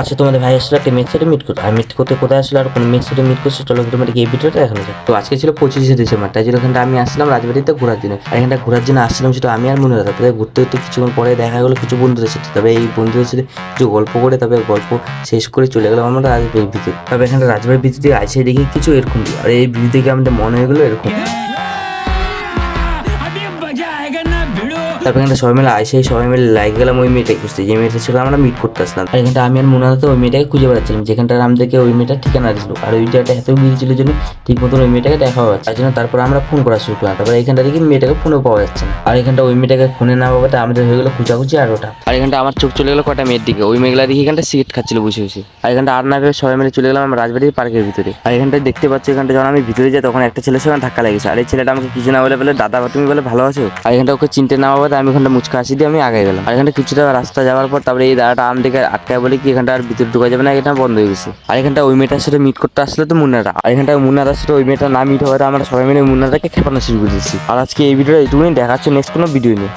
আচ্ছা, তোমাদের ভাই আসলে একটা মেয়ের সাথে মিট করতে, আর মিট করতে কোথায় আসলে আর কোনো মেয়ের সাথে মিট করছে, চলো তোমাদেরকে এই ভিডিওটা দেখানো যায়। তো আজকে ছিল 25শে ডিসেম্বর, তাই জন্য এখানটা আমি আসলাম রাজবাড়িতে ঘোরার জন্য। আর এখানটা ঘোরার জন্য আসছিলাম শুধু আমি আর মনে রাখা। তারপরে ঘুরতে ঘুরতে কিছুক্ষণ পরে দেখা গেলো কিছু বন্ধুদের সাথে, তবে এই বন্ধুদের সাথে কিছু গল্প করে তারপরে গল্প শেষ করে চলে গেলাম আমরা রাজবাড়ির ভিতরে। তবে এখানটা রাজবাড়ির ভিতর দিয়ে আসে দেখি কিছু এরকম, আর এই ভিডিও থেকে আমাদের মনে হয়ে গেলো এরকম। তারপর এখানটা সবাই মিলে আইসে সবাই মিলে লাগে গেলাম ওই মেয়েটাকে খুঁজতে, যে মেয়েটা ছিল আমরা মিট করতে আসলাম। আর এখানটা আমি আর মুনাতে ওই মেয়েটাকে খুঁজে বেড়াচ্ছিলাম, যেখানটা আমাদেরকে ওই মেয়েটা ঠিকানা দিয়েছিল। আর ওই জায়গাটা এত ভিড় ছিল জন্য ঠিক মতন ওই মেয়েটাকে দেখা পাওয়া যাচ্ছে। তার জন্য তারপর আমরা ফোন করা শুরু করলাম। তারপরে এখানটা দেখি মেয়েটাকে ফোনেও পাওয়া যাচ্ছে না। আর এখানটা ওই মেয়েটাকে ফোনে না পাওয়াতে আমাদের হয়ে গেলো খুঁজাখুঁজি আর ওটা। আর এখানটা আমার চোখ চলে গেলো কটা মেয়ের দিকে, ওই মেয়েগুলা দেখি এখানটা সিগারেট খাচ্ছিল বসে বসে। আর এখানটা আর না ভেবে সবাই মিলে চলে গেলাম আমরা রাজবাড়ির পার্কের ভিতরে। আর এখানটা দেখতে পাচ্ছি এখানটা যখন আমি ভিতরে যাই তখন একটা ছেলের সঙ্গে ধাক্কা লেগেছে। আর এই ছেলেটা আমাকে কিছু না বলে দাদা তুমি বলে ভালো আছো। আর এখানটা ওকে চিনতে না পাওয়াতে আমি এখানটা মুচকা হাসি দিয়ে আমি আগে গেলাম। আর এখানটা কিছুটা রাস্তা যাওয়ার পর তারপরে এই দাদাটা আমাদেরকে আটকায় বলে কি এখানটা আর ভিতরে ঢোকা যাবে না, এটা বন্ধ হয়ে গেছে। আর এখানটা ওই মেয়েটার সাথে মিট করতে আসলে তো মুন্নারা। আর এখানটা মুন্নারার সাথে ওই মেয়েটা না মিট হওয়াতে আমরা সবাই মিলে মুন্নারাকে খেপানো শুরু করে দিচ্ছি। আর আজকে এই ভিডিওটা এইটুকুনি, দেখাচ্ছে নেক্সট কোনো ভিডিও নিয়ে।